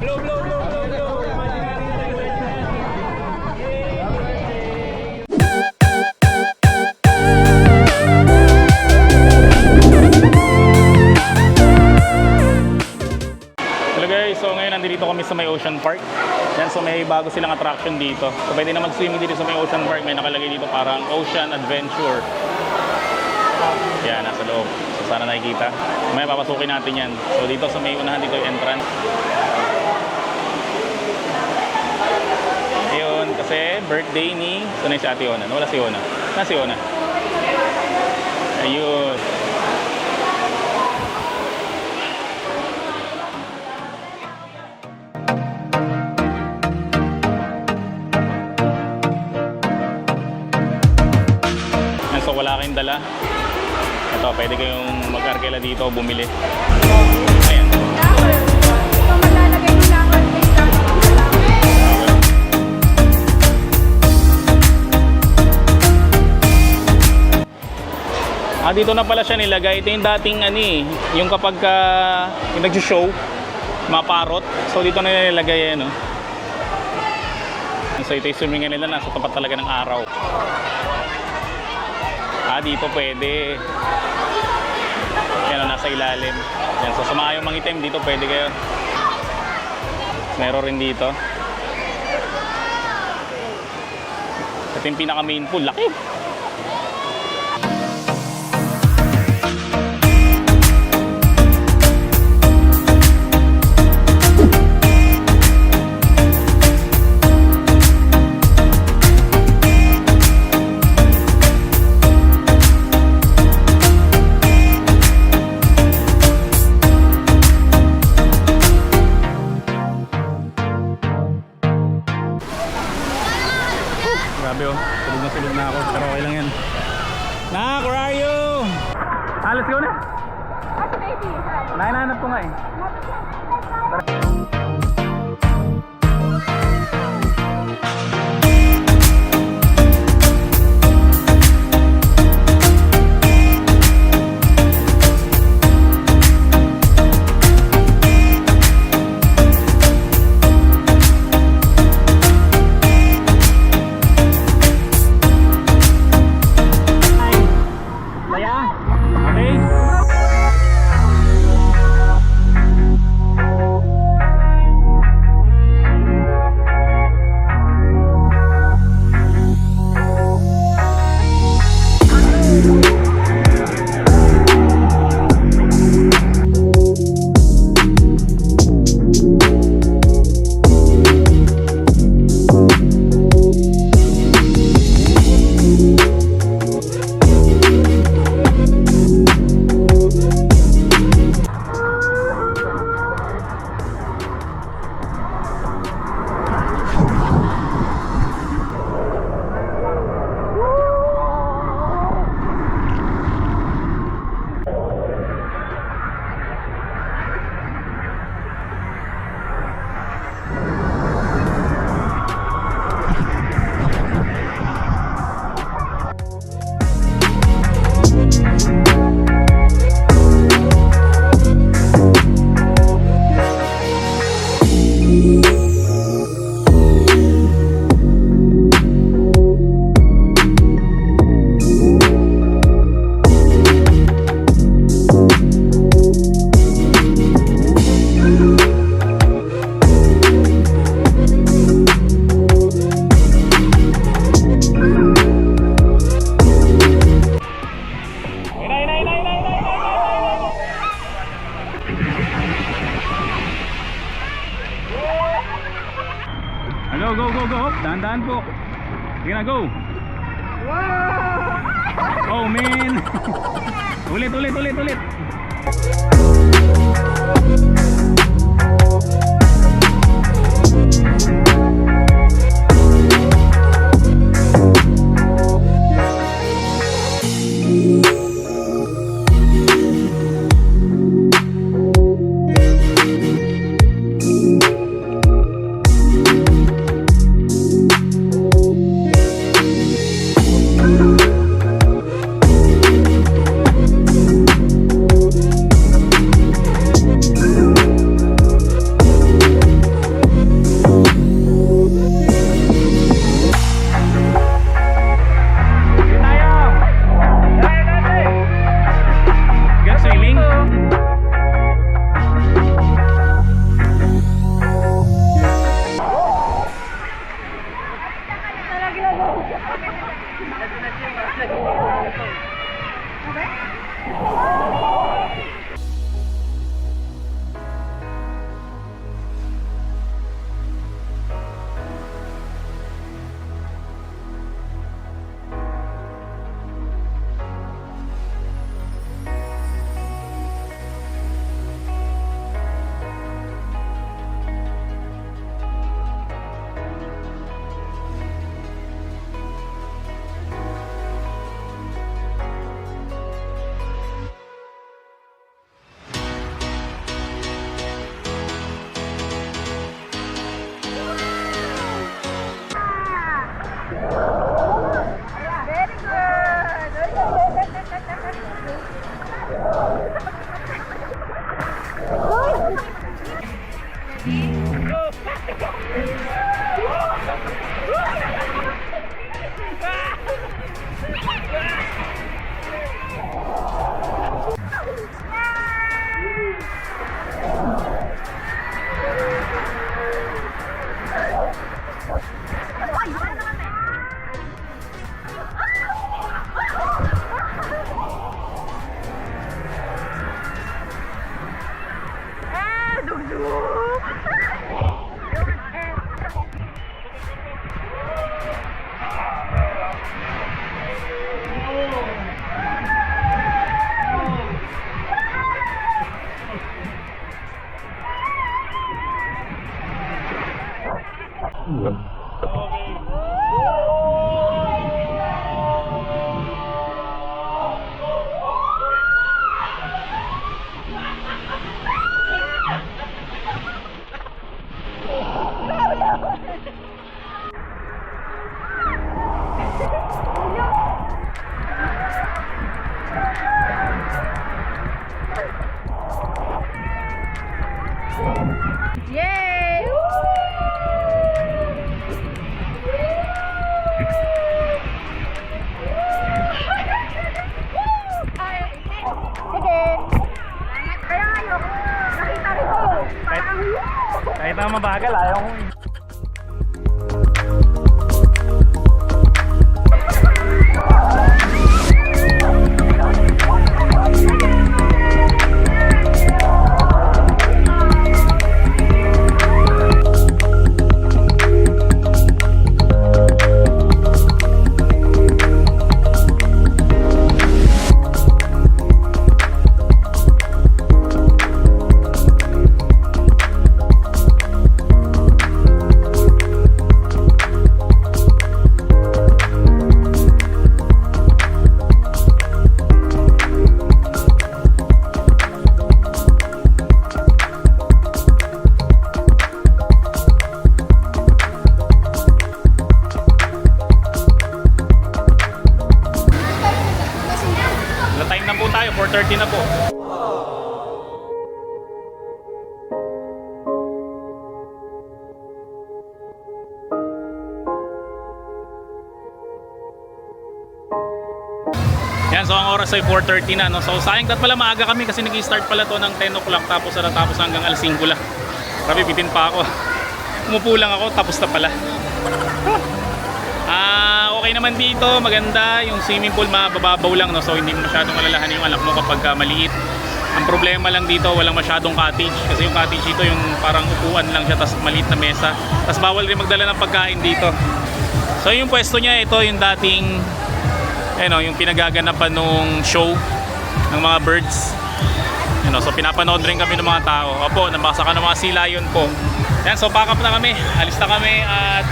Blow, blow, blow, blow, blow. Imaginary celebration. Yay! Hello guys, so ngayon nandito kami sa may Ocean Park. Yan, so may bago silang attraction dito. So pwede na mag-swimming dito sa may Ocean Park. May nakalagay dito parang Ocean Adventure. Yan, nasa loob. So sana nakikita. May papasukin natin yan. So dito sa may unahan dito yung entrance. Ayun, kasi birthday ni... So na si Ate Ona. Wala si Ona. Na si Ona. Ayun. So wala kayong dala. Ito, pwede kayong mag-arkela dito, bumili. Ayan. Ito malalagay mo lang ang dito na pala siya nilagay. Ito yung dating yung kapag yung nag-show, maparot. So dito na nilagay yan, no? So ito yung swimming nila, nasa tapat talaga ng araw. Dito pwede. Yan, nasa ilalim. Yan, so sumayong mangitim dito, pwede kayo. Meron rin dito. Ito yung pinaka main pool. Laki! Grabe oh, sulog na ako, pero okay lang yan. Nak, where are you? Let's go na. Asa baby? Nahanap ko nga eh. Go, go, go, go. Dahan-dahan po. Sige na, go. Wow! Oh, man. Ulit, ulit, ulit, ulit. Yay! Sige. Kaya ayoko. Nakita ko. Parang Kahit na mabagal, ayaw ko. Time na po tayo, 4:30 na po. Yan, so ang oras ay 4:30 na, no? So sayang dat pala maaga kami kasi nag-start pala to ng 10 o'clock tapos natapos hanggang alas 5 lang. Grabe, bitin pa ako. Umupo lang ako, tapos na pala. Okay naman dito, maganda. Yung swimming pool mababaw lang, no? So hindi mo masyadong alalahanin yung anak mo kapag maliit. Ang problema lang dito, walang masyadong cottage. Kasi yung cottage dito, yung parang upuan lang siya, tapos maliit na mesa. Tapos bawal rin magdala ng pagkain dito. So yung pwesto niya, ito yung dating yung pinagaganapan nung show ng mga birds. So pinapanood rin kami ng mga tao. Opo, nabasa ka ng mga sea lion po. Yan, so pack up na kami. Alis na kami at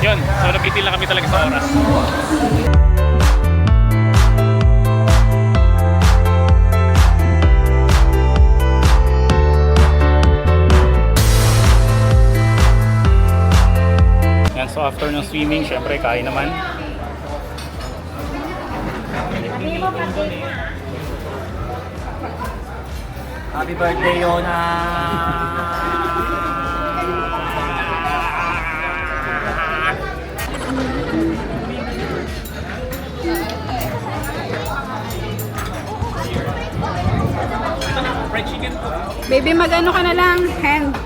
yun, so napitil na kami talaga sa oras. Yan, so after ng swimming, syempre kain naman. Happy birthday, Yona! Fried chicken po. Baby, mag-ano ka na lang. Hand.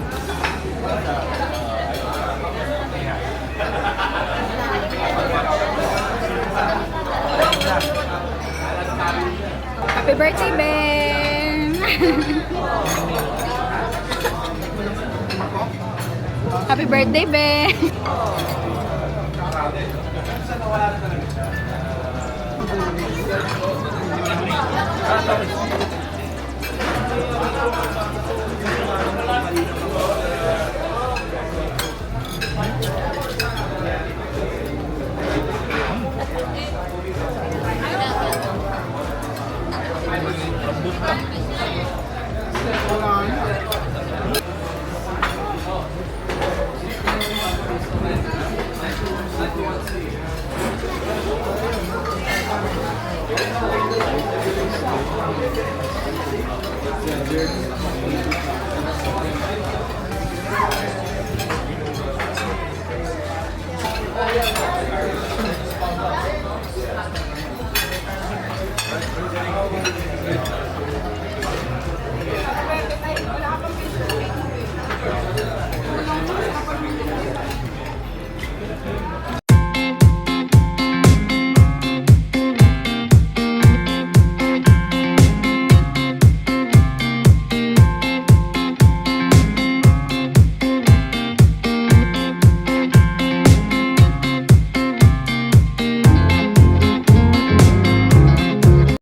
Happy birthday, Ben! Happy birthday, Ben!